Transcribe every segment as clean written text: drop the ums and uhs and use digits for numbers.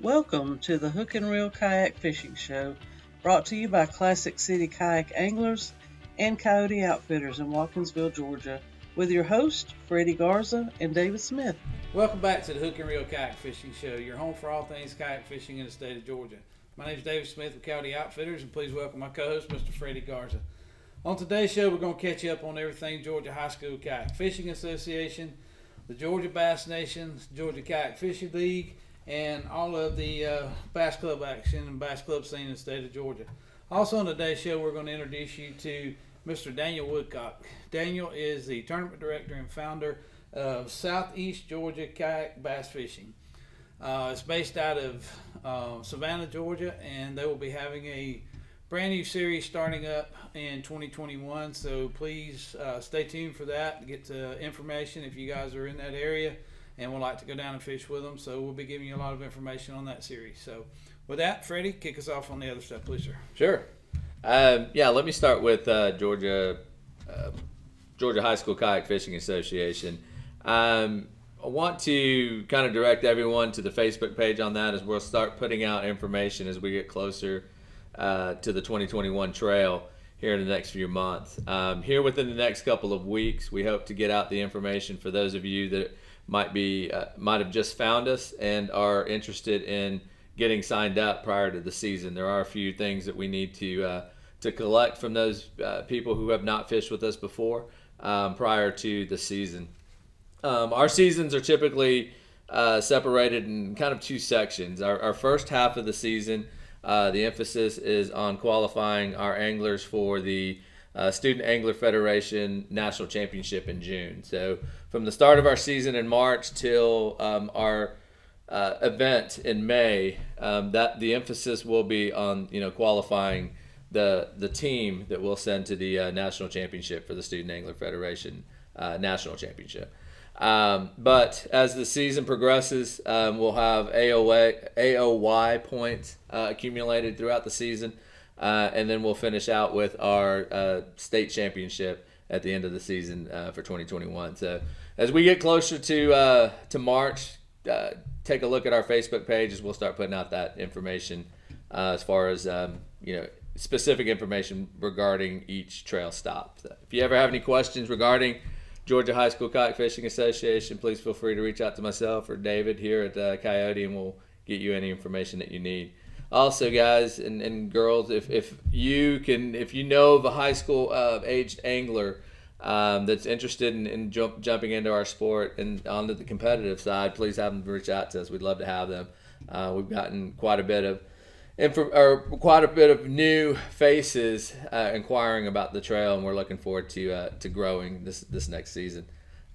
Welcome to the Hook and Reel Kayak Fishing Show, brought to you by Classic City Kayak Anglers and Coyote Outfitters in Watkinsville, Georgia, with your hosts, Freddie Garza and David Smith. Welcome back to the Hook and Reel Kayak Fishing Show, your home for all things kayak fishing in the state of Georgia. My name is David Smith with Coyote Outfitters, and please welcome my co-host, Mr. Freddie Garza. On today's show, we're going to catch you up on everything Georgia High School Kayak Fishing Association, the Georgia Bass Nation, Georgia Kayak Fishing League, and all of the bass club action and bass club scene in the state of Georgia. Also on today's show, we're going to introduce you to Mr. Daniel Woodcock. Daniel is the tournament director and founder of Southeast Georgia Kayak Bass Fishing. It's based out of Savannah, Georgia, and they will be having a brand new series starting up in 2021. So please stay tuned for that to get information if you guys are in that area and would like to go down and fish with them. So we'll be giving you a lot of information on that series. So with that, Freddie, kick us off on the other stuff, please, sir. Sure. Let me start with Georgia High School Kayak Fishing Association. I want to kind of direct everyone to the Facebook page on that, as we'll start putting out information as we get closer to the 2021 trail here in the next few months. Here within the next couple of weeks, we hope to get out the information for those of you that might have just found us and are interested in getting signed up prior to the season. There are a few things that we need to collect from those people who have not fished with us before prior to the season. Our seasons are typically separated in kind of two sections. Our first half of the season, the emphasis is on qualifying our anglers for the Student Angler Federation National Championship in June. So from the start of our season in March till our event in May, that the emphasis will be on qualifying the team that we'll send to the National Championship for the Student Angler Federation National Championship. But as the season progresses, we'll have AOY points accumulated throughout the season, and then we'll finish out with our state championship at the end of the season for 2021. So as we get closer to March, take a look at our Facebook page as we'll start putting out that information as far as specific information regarding each trail stop. So if you ever have any questions regarding Georgia High School Kayak Fishing Association, please feel free to reach out to myself or David here at Coyote, and we'll get you any information that you need. Also, guys and girls, if you know of a high school aged angler that's interested in jumping into our sport and onto the competitive side, please have them reach out to us. We'd love to have them. We've gotten quite a bit of new faces inquiring about the trail, and we're looking forward to growing this next season.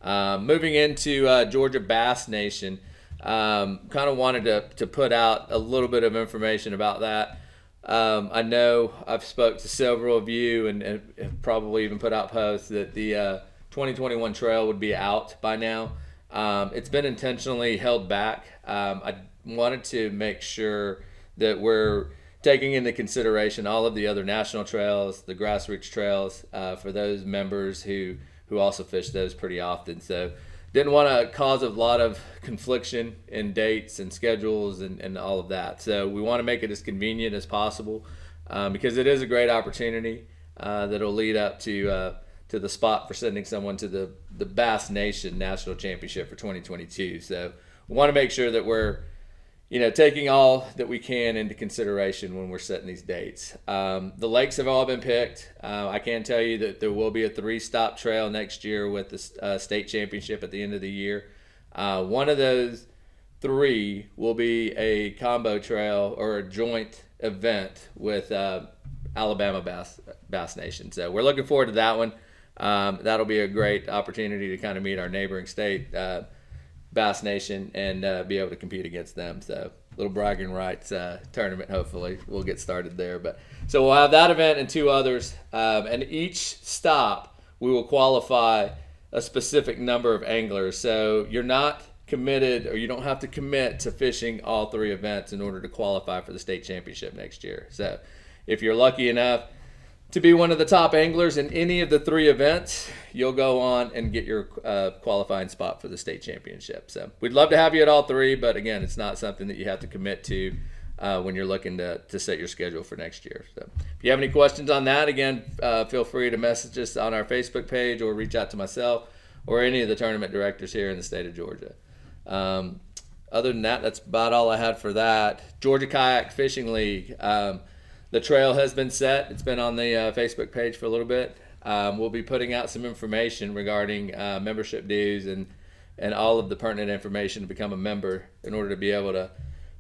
Moving into Georgia Bass Nation, kind of wanted to put out a little bit of information about that. I know I've spoke to several of you and have probably even put out posts that the 2021 trail would be out by now. It's been intentionally held back. I wanted to make sure that we're taking into consideration all of the other national trails, the grassroots trails, for those members who also fish those pretty often. So didn't want to cause a lot of confliction in dates and schedules and all of that. So we want to make it as convenient as possible because it is a great opportunity that'll lead up to the spot for sending someone to the Bass Nation National Championship for 2022. So we want to make sure that we're taking all that we can into consideration when we're setting these dates. The lakes have all been picked. I can tell you that there will be a 3-stop trail next year with the state championship at the end of the year. One of those 3 will be a combo trail or a joint event with Alabama Bass Nation. So we're looking forward to that one. That'll be a great opportunity to kind of meet our neighboring state, Bass Nation, and be able to compete against them. So little bragging rights tournament, hopefully we'll get started there. But so we'll have that event and 2 others, and each stop we will qualify a specific number of anglers. So you're not committed, or you don't have to commit to fishing all 3 events in order to qualify for the state championship next year. So if you're lucky enough to be one of the top anglers in any of the 3 events, you'll go on and get your qualifying spot for the state championship. So we'd love to have you at all 3, but again, it's not something that you have to commit to when you're looking to set your schedule for next year. So if you have any questions on that, again, feel free to message us on our Facebook page or reach out to myself or any of the tournament directors here in the state of Georgia. Other than that, that's about all I had for that. Georgia Kayak Fishing League. The trail has been set. It's been on the Facebook page for a little bit. We'll be putting out some information regarding membership dues and all of the pertinent information to become a member in order to be able to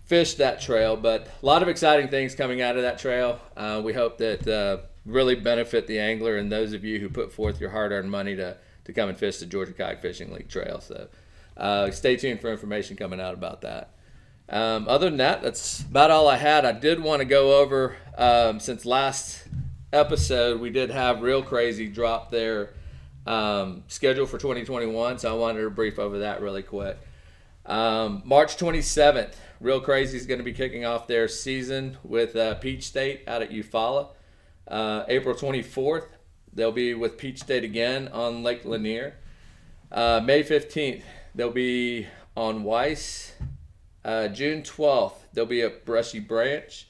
fish that trail. But a lot of exciting things coming out of that trail. We hope that really benefit the angler and those of you who put forth your hard-earned money to come and fish the Georgia Kayak Fishing League trail. So stay tuned for information coming out about that. Other than that, that's about all I had. I did want to go over, since last episode, we did have Real Crazy drop their schedule for 2021, so I wanted to brief over that really quick. March 27th, Real Crazy is going to be kicking off their season with Peach State out at Eufaula. April 24th, they'll be with Peach State again on Lake Lanier. May 15th, they'll be on Weiss. June 12th, they'll be at Brushy Branch.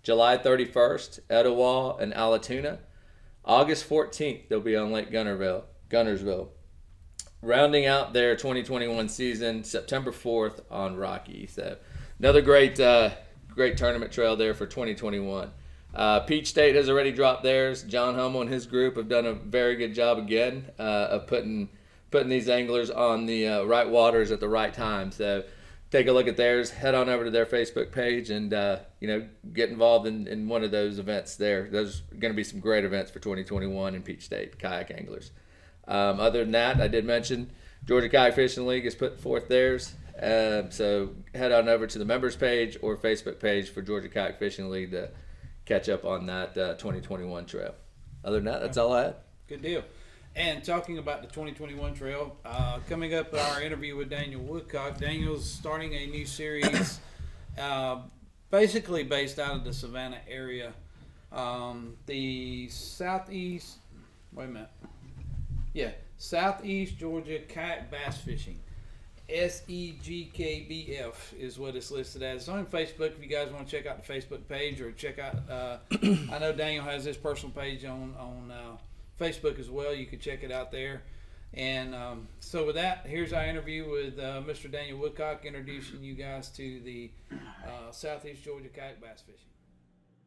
July 31st, Etowah and Allatoona. August 14th, they'll be on Lake Gunnersville. Rounding out their 2021 season, September 4th on Rocky. So another great tournament trail there for 2021. Peach State has already dropped theirs. John Hummel and his group have done a very good job again of putting these anglers on the right waters at the right time. So take a look at theirs. Head on over to their Facebook page and get involved in one of those events there. Those are going to be some great events for 2021 in Peach State kayak anglers. Other than that, I did mention Georgia Kayak Fishing League has put forth theirs. So head on over to the members page or Facebook page for Georgia Kayak Fishing League to catch up on that 2021 trail. Other than that, that's all I had. Good deal. And talking about the 2021 trail, coming up our interview with Daniel Woodcock. Daniel's starting a new series basically based out of the Savannah area. The Southeast Georgia Kayak Bass Fishing. SEGKBF is what it's listed as. It's on Facebook if you guys want to check out the Facebook page or check out, I know Daniel has his personal page on Facebook as well. You can check it out there. And so with that, here's our interview with Mr. Daniel Woodcock, introducing you guys to the Southeast Georgia Kayak Bass Fishing.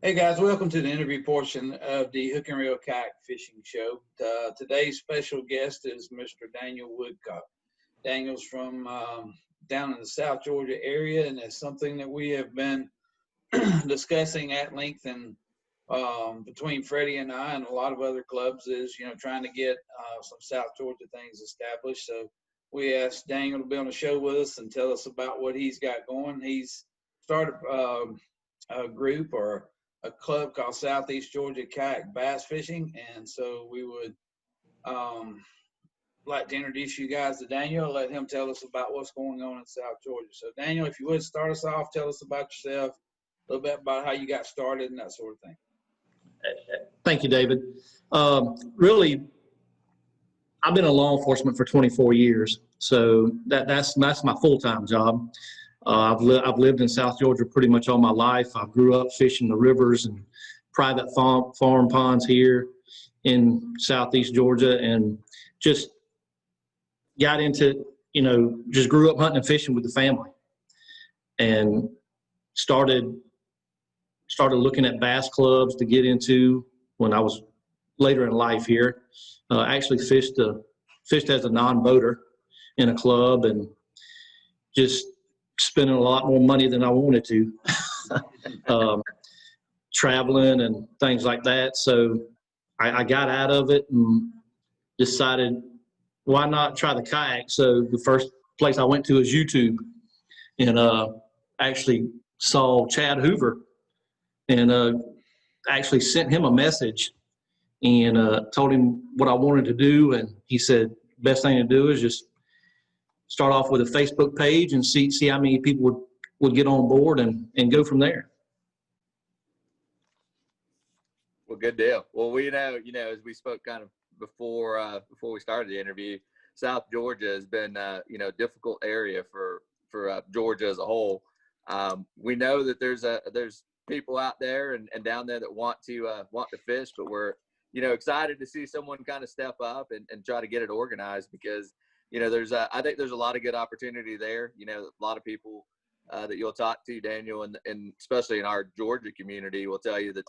Hey guys, welcome to the interview portion of the Hook and Reel Kayak Fishing Show. Today's special guest is Mr. Daniel Woodcock. Daniel's from down in the South Georgia area, and it's something that we have been discussing at length and between Freddie and I and a lot of other clubs is, trying to get some South Georgia things established. So we asked Daniel to be on the show with us and tell us about what he's got going. He's started a group or a club called Southeast Georgia Kayak Bass Fishing. And so we would like to introduce you guys to Daniel, let him tell us about what's going on in South Georgia. So Daniel, if you would start us off, tell us about yourself, a little bit about how you got started and that sort of thing. Thank you, David. Really, I've been in law enforcement for 24 years, so that's my full-time job. I've lived in South Georgia pretty much all my life. I grew up fishing the rivers and private farm ponds here in Southeast Georgia, and just got into, just grew up hunting and fishing with the family, and started looking at bass clubs to get into when I was later in life here. Actually fished as a non-boater in a club and just spending a lot more money than I wanted to, traveling and things like that. So I got out of it and decided, why not try the kayak? So the first place I went to is YouTube, and actually saw Chad Hoover, and actually sent him a message and told him what I wanted to do. And he said, best thing to do is just start off with a Facebook page and see how many people would get on board and go from there. Well, good deal. Well, we know, as we spoke kind of before we started the interview, South Georgia has been, a difficult area for Georgia as a whole. We know that there's people out there and down there that want to fish, but we're, excited to see someone kind of step up and try to get it organized because, I think there's a lot of good opportunity there. A lot of people that you'll talk to, Daniel, and especially in our Georgia community will tell you that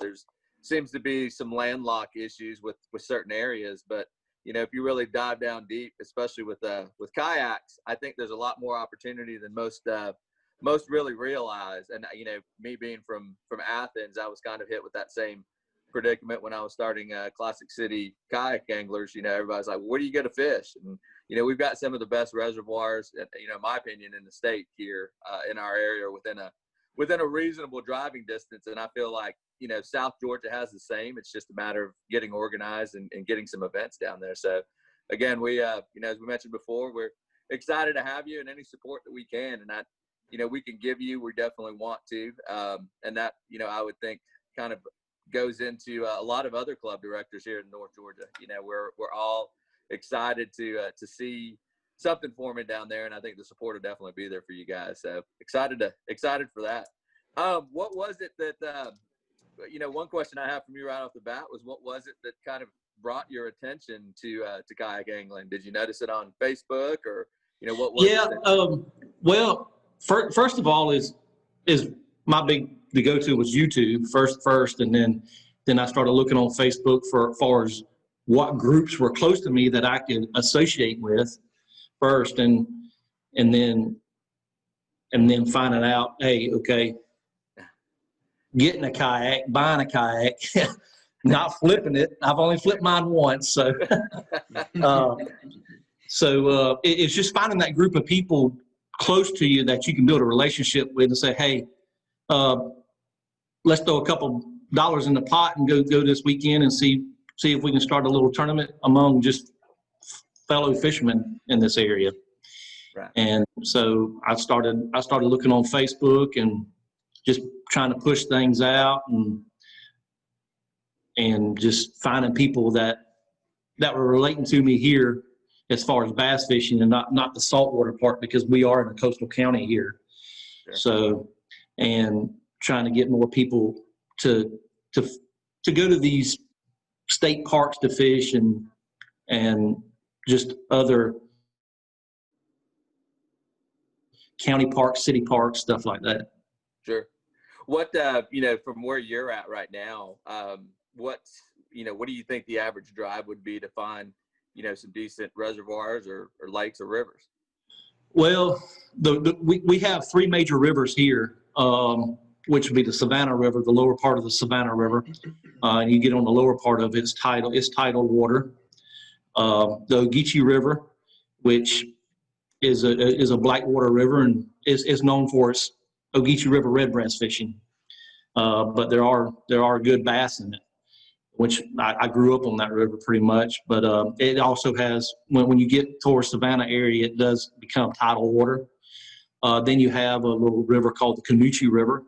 seems to be some landlocked issues with certain areas. But, if you really dive down deep, especially with kayaks, I think there's a lot more opportunity than most really realize. And, me being from Athens, I was kind of hit with that same predicament when I was starting Classic City Kayak Anglers. Everybody's like, where do you go to fish? And, we've got some of the best reservoirs, in my opinion, in the state here in our area within a reasonable driving distance. And I feel like, South Georgia has the same. It's just a matter of getting organized and getting some events down there. So again, we, as we mentioned before, we're excited to have you and any support that we can. And we can give you, we definitely want to. And that, I would think kind of goes into a lot of other club directors here in North Georgia. We're all excited to see something forming down there. And I think the support will definitely be there for you guys. So excited for that. What was it that, one question I have from you right off the bat was, what was it that kind of brought your attention to kayak angling? Did you notice it on Facebook or, what was it? Well, first of all is my the go-to was YouTube first. And then I started looking on Facebook for as far as what groups were close to me that I could associate with first. And then finding out, hey, okay, getting a kayak, buying a kayak, not flipping it. I've only flipped mine once. So, it's just finding that group of people close to you that you can build a relationship with and say, hey, let's throw a couple dollars in the pot and go this weekend and see if we can start a little tournament among just fellow fishermen in this area. Right. And so I started looking on Facebook and just trying to push things out and just finding people that were relating to me here as far as bass fishing and not the saltwater part, because we are in a coastal county here. Sure. So, and trying to get more people to go to these state parks to fish and just other county parks, city parks, stuff like that. Sure. What, from where you're at right now, what do you think the average drive would be to find, some decent reservoirs or lakes or rivers? Well, we have three major rivers here, which would be the Savannah River, the lower part of the Savannah River. And you get on the lower part of it, it's tidal water. The Ogeechee River, which is a blackwater river and is known for its Ogeechee River red breast fishing. But there are good bass in it, which I grew up on that river pretty much. But it also has, when you get towards Savannah area, it does become tidal water. Then you have a little river called the Canoochee River,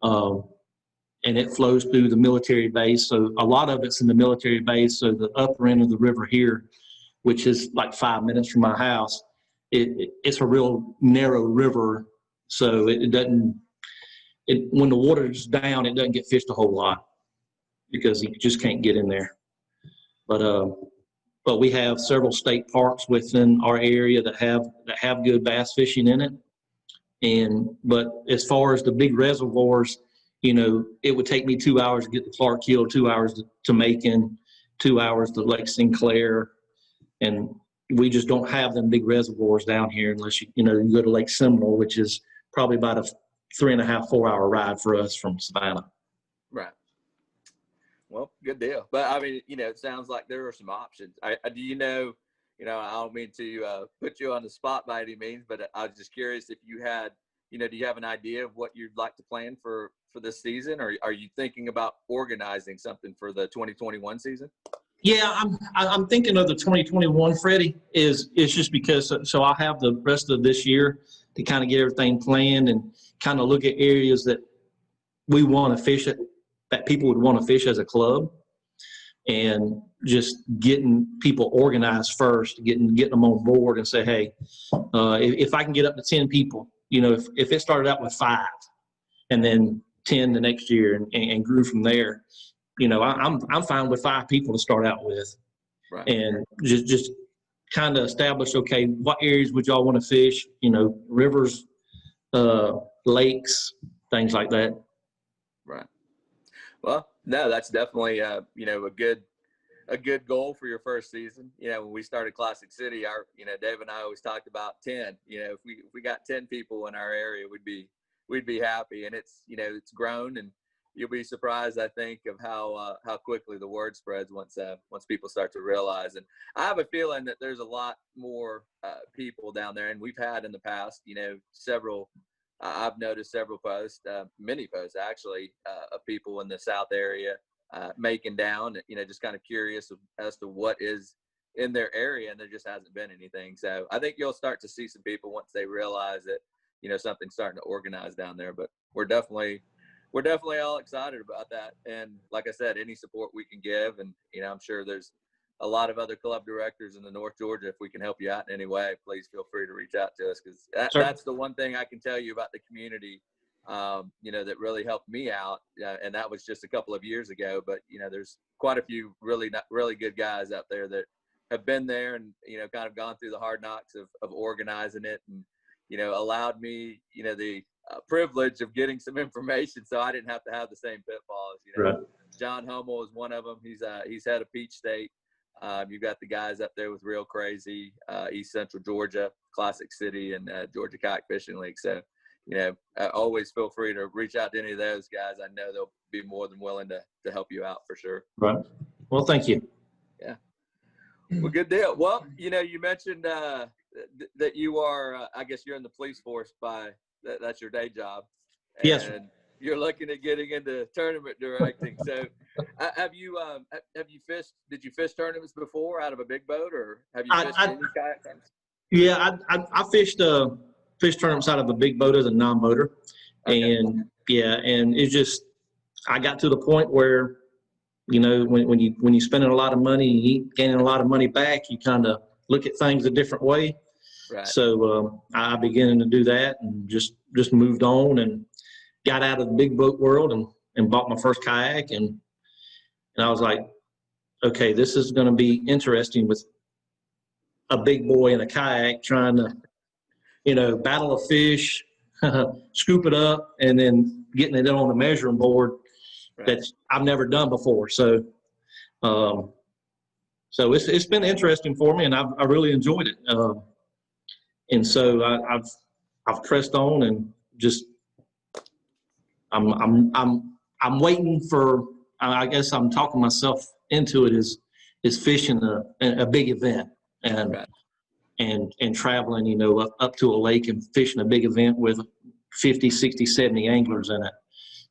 and it flows through the military base. So a lot of it's in the military base. So the upper end of the river here, which is like 5 minutes from my house, it's a real narrow river. So it doesn't, when the water's down, it doesn't get fished a whole lot because you just can't get in there. But we have several state parks within our area that have good bass fishing in it. But as far as the big reservoirs, it would take me 2 hours to get to Clark Hill, 2 hours to Macon, 2 hours to Lake Sinclair, and we just don't have them big reservoirs down here unless you go to Lake Seminole, which is probably about a 3.5, 4 hour ride for us from Savannah. Right. Well, good deal. But I mean, it sounds like there are some options. I don't mean to put you on the spot by any means, but I was just curious if you had, do you have an idea of what you'd like to plan for this season, or are you thinking about organizing something for the 2021 season? Yeah, I'm thinking of the 2021, Freddie, is just because so I'll have the rest of this year to kind of get everything planned and kind of look at areas that we want to fish at that people would want to fish as a club, and just getting people organized first, getting them on board and say, hey, if I can get up to 10 people, if it started out with 5 and then 10 the next year and grew from there, I'm fine with 5 people to start out with. Right. And just kind of establish, okay, what areas would y'all want to fish, rivers, lakes, things like that. Right. Well, no, that's definitely a good goal for your first season. When we started Classic City, Dave and I always talked about 10. If we got 10 people in our area, we'd be happy. And it's grown, and you'll be surprised, I think, of how quickly the word spreads once people start to realize. And I have a feeling that there's a lot more people down there, and we've had in the past, several. I've noticed several posts, many posts actually, of people in the South area making down, just kind of curious as to what is in their area, and there just hasn't been anything. So I think you'll start to see some people once they realize that, something's starting to organize down there. But we're definitely all excited about that. And like I said, any support we can give, and, I'm sure there's a lot of other club directors in the North Georgia. If we can help you out in any way, please feel free to reach out to us, because that's the one thing I can tell you about the community, that really helped me out. And that was just a couple of years ago. But, there's quite a few really good guys out there that have been there and, kind of gone through the hard knocks of organizing it, and, allowed me, the privilege of getting some information so I didn't have to have the same pitfalls. Right. John Hummel is one of them. He's head of Peach State. You've got the guys up there with Real Crazy, East Central Georgia, Classic City, and Georgia Kayak Fishing League. So, always feel free to reach out to any of those guys. I know they'll be more than willing to help you out for sure. Right. Well, thank you. Yeah. Well, good deal. Well, you mentioned that you are, I guess you're in the police force that's your day job. And yes. You're looking at getting into tournament directing. So have you fished, did you fish tournaments before out of a big boat, or have you fished any kayak tournaments? Yeah, I fished tournaments out of a big boat as a non-boater. Okay. And it's just, I got to the point where, when you're spending a lot of money and you gaining a lot of money back, you kind of look at things a different way. Right. So I began to do that, and just moved on and got out of the big boat world and bought my first kayak. And I was like, okay, this is going to be interesting with a big boy in a kayak trying to, battle a fish, scoop it up, and then getting it on a measuring board. Right. That I've never done before. So it's been interesting for me, and I really enjoyed it. And so I've pressed on, and just I'm waiting for. I guess I'm talking myself into it. Is fishing a big event, and right. and traveling, up to a lake and fishing a big event with 50, 60, 70 anglers in it.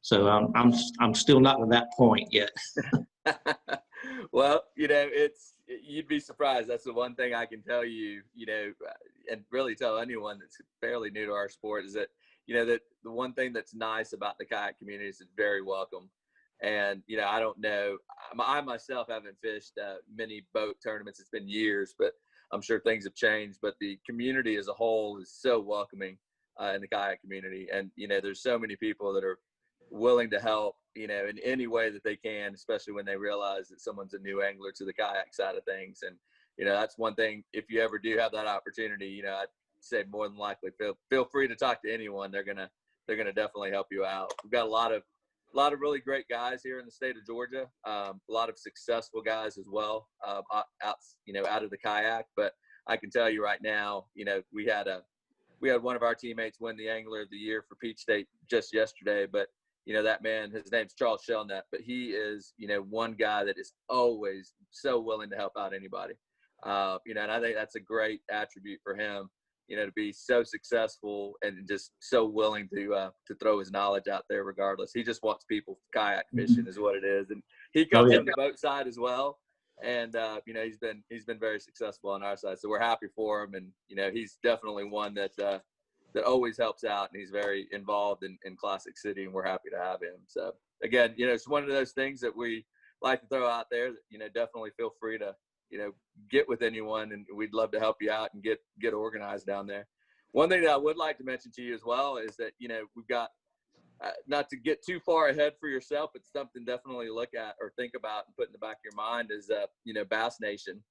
So I'm still not to that point yet. Well, you'd be surprised. That's the one thing I can tell you, and really tell anyone that's fairly new to our sport, is that, that the one thing that's nice about the kayak community is it's very welcome. And, I don't know, I myself haven't fished many boat tournaments. It's been years, but I'm sure things have changed. But the community as a whole is so welcoming in the kayak community. And, there's so many people that are willing to help, in any way that they can, especially when they realize that someone's a new angler to the kayak side of things. And, that's one thing, if you ever do have that opportunity, I'd say more than likely feel free to talk to anyone. They're gonna definitely help you out. We've got a lot of really great guys here in the state of Georgia, a lot of successful guys as well, out of the kayak. But I can tell you right now, we had one of our teammates win the Angler of the Year for Peach State just yesterday. But that man, his name's Charles Shelnut, but he is, one guy that is always so willing to help out anybody. And I think that's a great attribute for him, to be so successful and just so willing to throw his knowledge out there regardless. He just wants people kayak fishing is what it is. And he comes from the boat side as well. And, he's been very successful on our side. So we're happy for him. And, he's definitely one that, that always helps out, and he's very involved in Classic City, and we're happy to have him. So again, it's one of those things that we like to throw out there that, definitely feel free to, get with anyone, and we'd love to help you out and get organized down there. One thing that I would like to mention to you as well is that, we've got, not to get too far ahead for yourself, but something definitely to look at or think about and put in the back of your mind is, Bass Nation.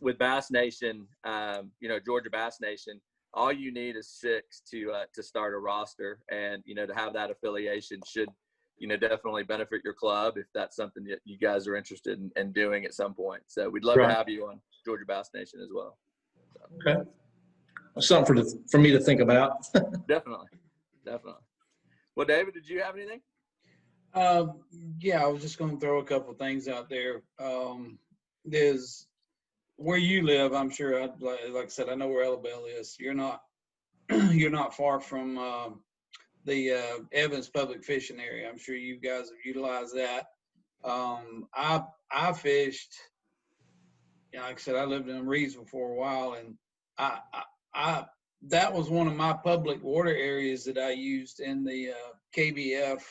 With Bass Nation, Georgia Bass Nation, all you need is 6 to start a roster, and to have that affiliation should definitely benefit your club if that's something that you guys are interested in doing at some point. So we'd love to have you on Georgia Bass Nation as well. So. Okay, something for me to think about. Definitely. Well, David, did you have anything? Yeah, I was just going to throw a couple things out there. There's where you live. I'm sure, like I said, I know where Ellabelle is. You're not far from the Evans Public Fishing Area. I'm sure you guys have utilized that. I fished. Like I said, I lived in Reedsville for a while, and I that was one of my public water areas that I used in the KBF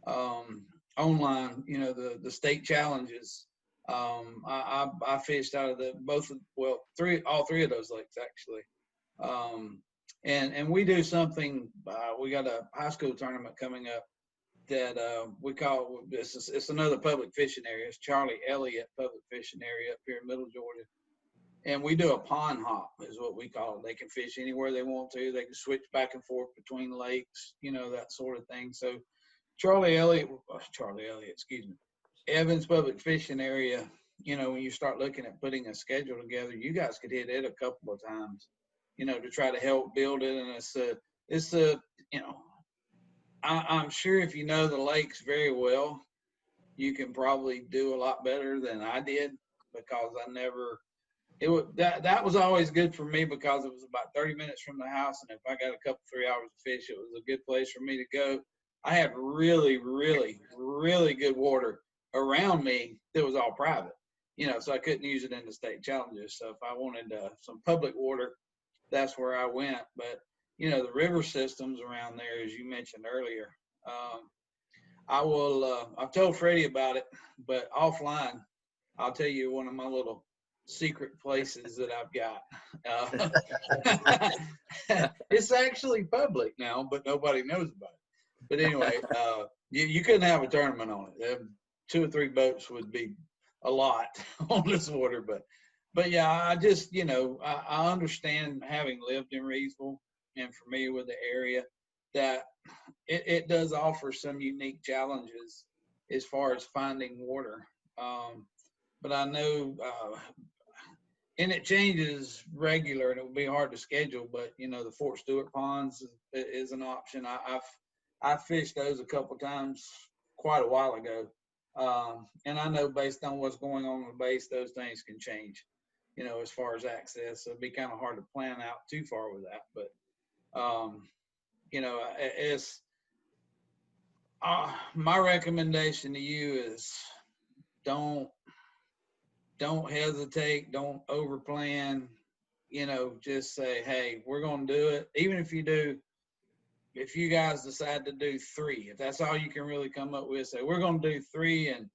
online, the state challenges. I fished out of all three of those lakes actually. And we do something, we got a high school tournament coming up that we call, it's another public fishing area. It's Charlie Elliott Public Fishing Area up here in Middle Georgia. And we do a pond hop is what we call it. They can fish anywhere they want to. They can switch back and forth between lakes, that sort of thing. So Evans Public Fishing Area, when you start looking at putting a schedule together, you guys could hit it a couple of times, to try to help build it. And I'm sure if you know the lakes very well, you can probably do a lot better than I did, because that was always good for me, because it was about 30 minutes from the house. And if I got a couple, 3 hours of fish, it was a good place for me to go. I had really, really, really good water around me that was all private, so I couldn't use it in the state challenges. So if I wanted some public water, that's where I went. But, the river systems around there, as you mentioned earlier, I've told Freddie about it, but offline, I'll tell you one of my little secret places that I've got. It's actually public now, but nobody knows about it. But anyway, you couldn't have a tournament on it. 2 or 3 boats would be a lot on this water. But yeah, I just, I understand, having lived in Reedsville and familiar with the area, that it does offer some unique challenges as far as finding water. But I know, and it changes regular, and it would be hard to schedule, but the Fort Stewart ponds is an option. I fished those a couple times quite a while ago. And I know, based on what's going on the base, those things can change, as far as access. So it'd be kind of hard to plan out too far with that. But, it's my recommendation to you is don't hesitate, don't overplan, just say, hey, we're going to do it. Even if you guys decide to do 3, if that's all you can really come up with, say, we're going to do 3, and,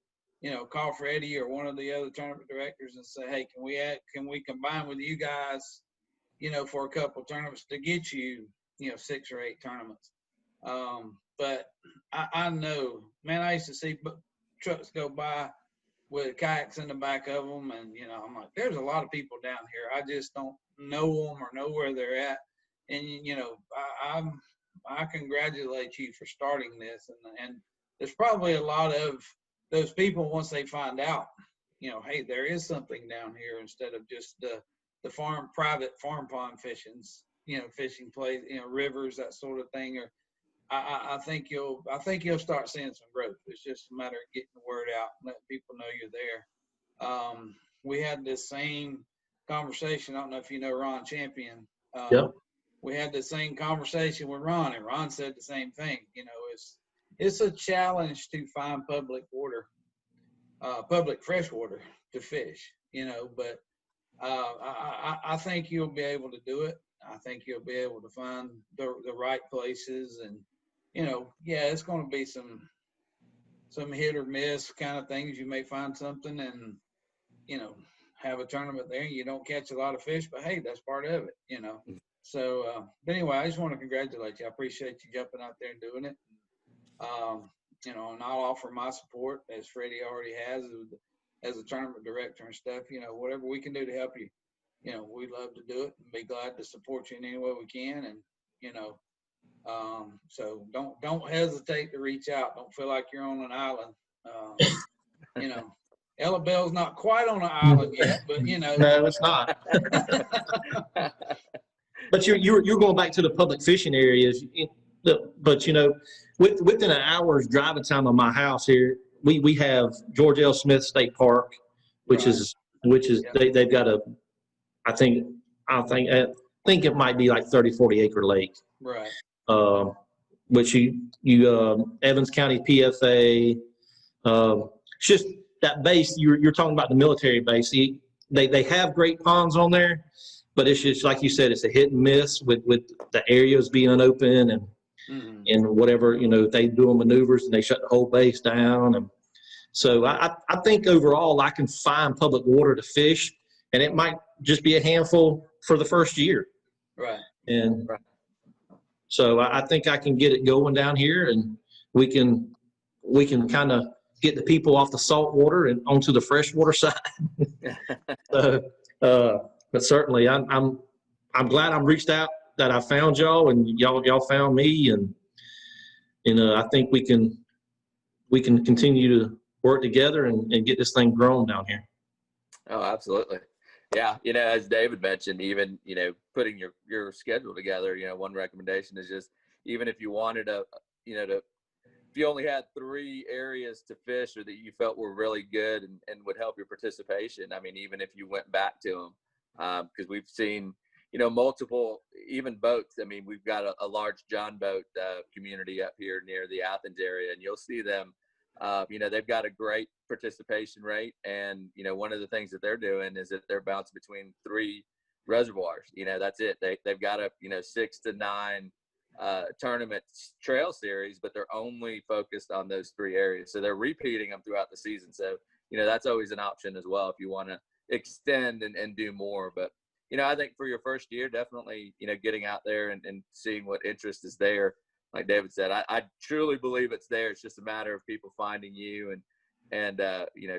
call Freddie or one of the other tournament directors and say, hey, can we combine with you guys, for a couple tournaments to get you, 6 or 8 tournaments. But I know, man, I used to see trucks go by with kayaks in the back of them, and I'm like, there's a lot of people down here. I just don't know them or know where they're at. And I congratulate you for starting this, and there's probably a lot of those people, once they find out, hey, there is something down here, instead of just the private farm pond fishing place, rivers, that sort of thing. Or I think you'll start seeing some growth. It's just a matter of getting the word out and letting people know you're there. We had this same conversation. I don't know if you know Ron Champion. Yep. We had the same conversation with Ron, and Ron said the same thing. It's a challenge to find public fresh water to fish. But I think you'll be able to do it. I think you'll be able to find the right places. And, yeah, it's going to be some hit or miss kind of things. You may find something and, have a tournament there and you don't catch a lot of fish, but hey, that's part of it. So, but anyway, I just want to congratulate you. I appreciate you jumping out there and doing it. And I'll offer my support, as Freddie already has, as a tournament director and stuff. Whatever we can do to help you, we'd love to do it and be glad to support you in any way we can. And so don't hesitate to reach out. Don't feel like you're on an island. Ella Bell's not quite on an island yet, but No, it's not. But you're going back to the public fishing areas. But within an hour's driving time of my house here, we have George L. Smith State Park, which Right. is Yep. they've got I think it might be like 30-40 acre lake. Right. Which Evans County PFA, it's just that base you're talking about, the military base. They have great ponds on there, but it's just like you said, it's a hit and miss with the areas being open and Mm-hmm. and whatever, they do maneuvers and they shut the whole base down. And so I think overall I can find public water to fish, and it might just be a handful for the first year. Right. And so I think I can get it going down here, and we can kind of get the people off the salt water and onto the freshwater side. But certainly I'm glad I'm reached out, that I found y'all and y'all found me, and I think we can continue to work together and get this thing grown down here. Oh, absolutely. Yeah. As David mentioned, even, putting your schedule together, one recommendation is just, even if you wanted if you only had 3 areas to fish or that you felt were really good and would help your participation. I mean, even if you went back to them, because we've seen, multiple, even boats. I mean, we've got a large John boat community up here near the Athens area, and you'll see them, they've got a great participation rate. And, one of the things that they're doing is that they're bouncing between 3 reservoirs. That's it. They've got 6 to 9 tournament trail series, but they're only focused on those 3 areas. So they're repeating them throughout the season. So, that's always an option as well if you want to extend and do more. But, I think for your first year, definitely, getting out there and seeing what interest is there. Like David said, I truly believe it's there. It's just a matter of people finding you and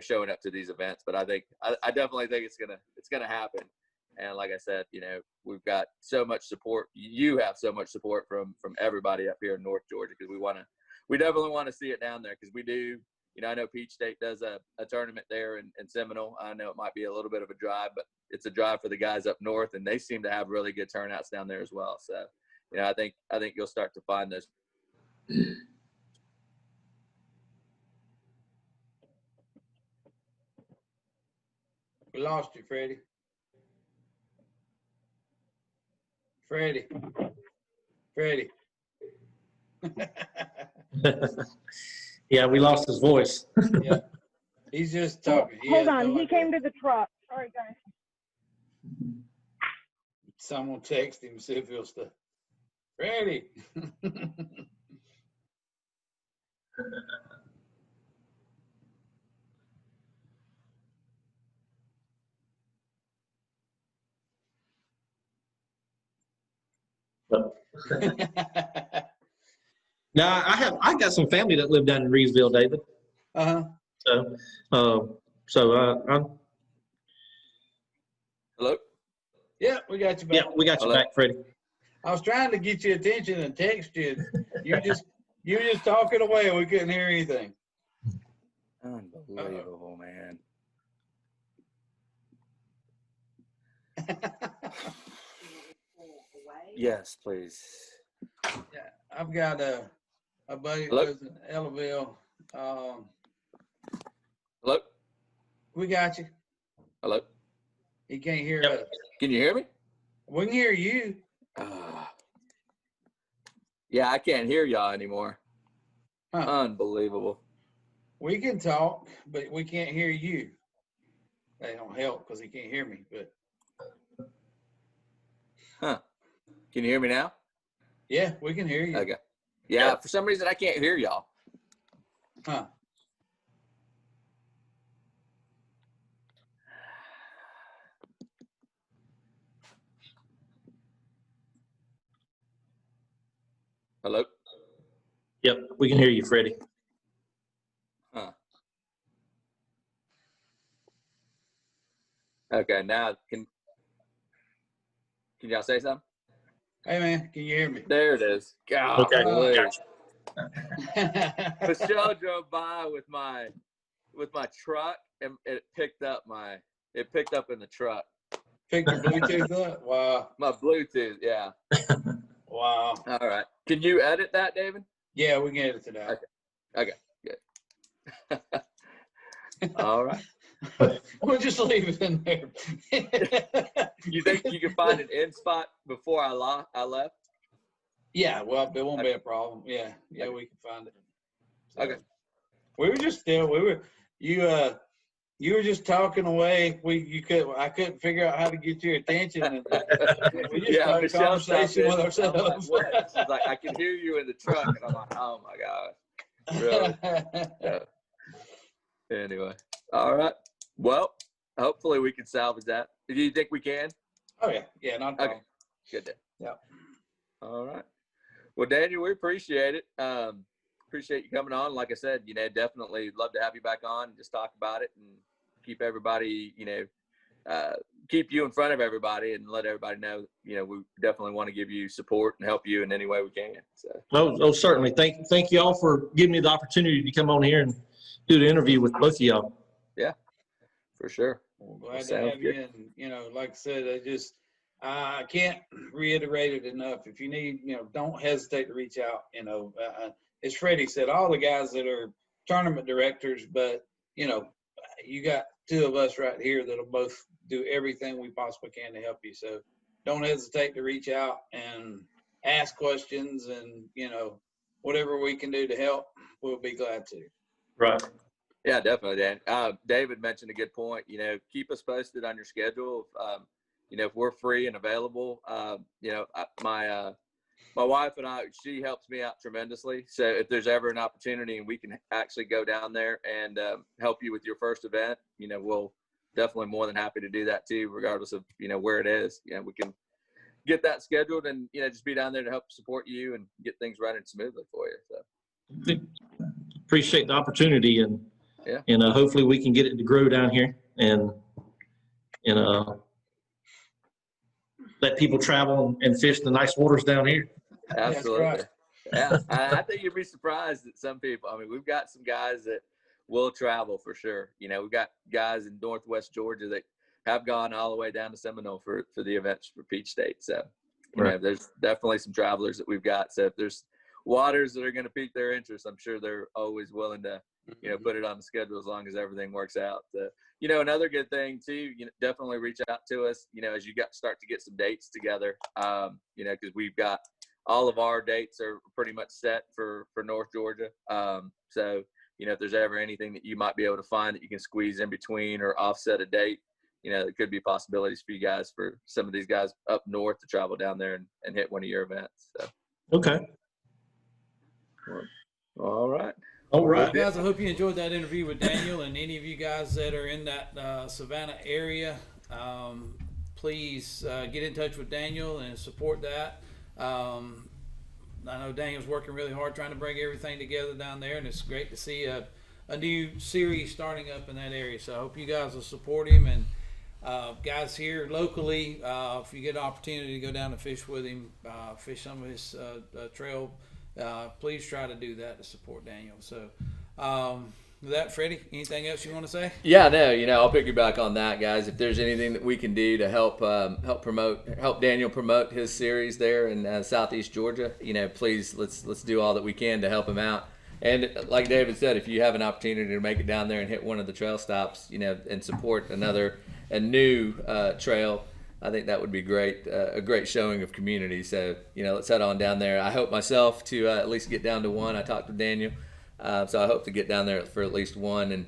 showing up to these events. But I definitely think it's gonna happen. And like I said, we've got so much support. You have so much support from everybody up here in North Georgia, because we definitely want to see it down there, because we do. I know Peach State does a tournament there in Seminole. I know it might be a little bit of a drive, but it's a drive for the guys up north, and they seem to have really good turnouts down there as well. So, I think you'll start to find those. We lost you, Freddie. Freddie. Yeah, we lost his voice. Yeah. He's just talking. Hold on, he came to the truck. Sorry, guys. Someone text him, see if he'll stay. Freddie. Now I got some family that live down in Reedsville, David. Uh-huh. So I'm. Hello. Yeah, we got you back. Yeah, we got you back, Freddie. I was trying to get your attention and text you. You were just talking away and we couldn't hear anything. Unbelievable, man. Yes, please. Yeah, I've got a buddy who Hello? lives in Ellaville. Hello. We got you. Hello. He can't hear Yep. us. Can you hear me? We can hear you. Yeah, I can't hear y'all anymore. Huh. Unbelievable. We can talk, but we can't hear you. That don't help because he can't hear me. But Huh. Can you hear me now? Yeah, we can hear you. Okay. Yeah, for some reason I can't hear y'all. Huh. Hello? Yep, we can hear you, Freddie. Huh. Okay, now can y'all say something? Hey, man, can you hear me? There it is. God, Okay. Michelle drove by with my truck and it picked up in the truck. Picked your Bluetooth up? Wow. My Bluetooth, yeah. Wow. All right. Can you edit that, David? Yeah, we can edit it out. Okay, good. All right. We'll just leave it in there. You think you can find an end spot before I left? Yeah, well, it won't be a problem. Yeah, Okay. we can find it. So, Okay. You were just talking away. I couldn't figure out how to get your attention. And we just started a Michelle conversation with ourselves. I'm like, what? She's like, I can hear you in the truck, and I'm like, oh my gosh, really? Yeah. Anyway, all right. Well, hopefully we can salvage that. Do you think we can? Oh yeah, not a problem. Okay, good day. Yeah. All right. Well, Daniel, we appreciate it. Appreciate you coming on. Like I said, definitely love to have you back on and just talk about it and keep everybody, keep you in front of everybody and let everybody know, we definitely want to give you support and help you in any way we can. So. Oh, certainly. Thank you all for giving me the opportunity to come on here and do the interview with both of y'all. Yeah, for sure. Well, glad to have you. And, like I said, I can't reiterate it enough. If you need, don't hesitate to reach out. As Freddie said, all the guys that are tournament directors, but, you got two of us right here that'll both do everything we possibly can to help you. So don't hesitate to reach out and ask questions and, whatever we can do to help, we'll be glad to. Right. Yeah, definitely, Dan. David mentioned a good point. Keep us posted on your schedule. If we're free and available, my wife and I, she helps me out tremendously. So if there's ever an opportunity and we can actually go down there and help you with your first event, we'll definitely more than happy to do that too, regardless of, where it is. We can get that scheduled and, just be down there to help support you and get things running smoothly for you. So Appreciate the opportunity and, yeah. Hopefully we can get it to grow down here and, let people travel and fish the nice waters down here. Absolutely. Right. Yeah. I think you'd be surprised at some people. I mean, we've got some guys that will travel for sure. We've got guys in Northwest Georgia that have gone all the way down to Seminole for the events for Peach State. So, there's definitely some travelers that we've got. So if there's waters that are going to pique their interest, I'm sure they're always willing to, put it on the schedule as long as everything works out. Another good thing too, definitely reach out to us, as you start to get some dates together, because we've got all of our dates are pretty much set for North Georgia. So, if there's ever anything that you might be able to find that you can squeeze in between or offset a date, there could be possibilities for you guys, for some of these guys up north to travel down there and hit one of your events. So. Okay. All right. All right. Well, guys, I hope you enjoyed that interview with Daniel, and any of you guys that are in that Savannah area, please get in touch with Daniel and support that. I know Daniel's working really hard trying to bring everything together down there, and it's great to see a new series starting up in that area. So I hope you guys will support him. And guys here locally, if you get an opportunity to go down and fish with him, fish some of his trail, please try to do that to support Daniel. So with that, Freddie, anything else you want to say? Yeah, no, I'll piggyback on that, guys. If there's anything that we can do to help Daniel promote his series there in Southeast Georgia, please let's do all that we can to help him out. And like David said, if you have an opportunity to make it down there and hit one of the trail stops, and support a new trail, I think that would be great, a great showing of community. So, let's head on down there. I hope myself to at least get down to one. I talked to Daniel, so I hope to get down there for at least one and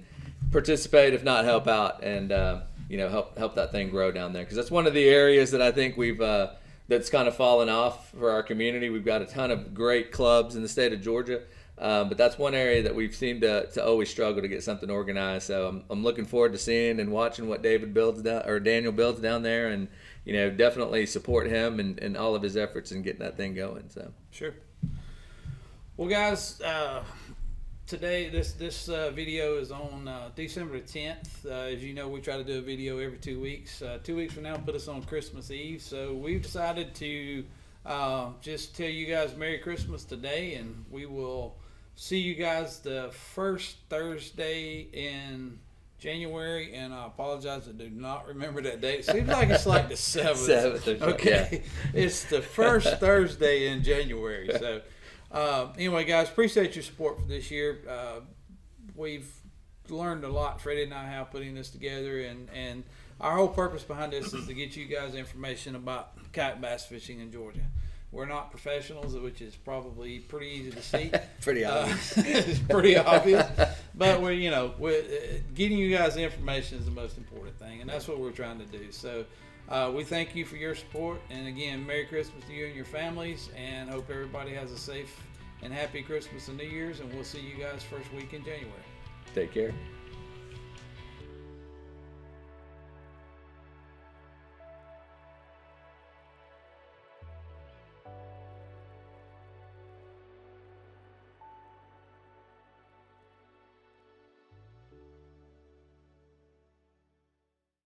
participate, if not help out, and help that thing grow down there, because that's one of the areas that I think we've that's kind of fallen off for our community. We've got a ton of great clubs in the state of Georgia, but that's one area that we've seemed to always struggle to get something organized. So I'm looking forward to seeing and watching what David builds down, or Daniel builds down there, and definitely support him and all of his efforts in getting that thing going. So Sure. Well, guys, today this video is on December the 10th. As you know, we try to do a video every 2 weeks. 2 weeks from now, put us on Christmas Eve. So we've decided to just tell you guys Merry Christmas today, and we will see you guys the first Thursday in January. And I apologize, I do not remember that date. It seems like it's like the 7th. Okay, it's the first Thursday in January. So anyway, guys, appreciate your support for this year. We've learned a lot, Freddie and I, how putting this together, and our whole purpose behind this is to get you guys information about kayak bass fishing in Georgia. We're not professionals, which is probably pretty easy to see. pretty obvious. It's pretty obvious, but we're getting you guys the information is the most important thing, and that's what we're trying to do. So we thank you for your support, and again, Merry Christmas to you and your families, and hope everybody has a safe and happy Christmas and New Year's, and we'll see you guys first week in January. Take care.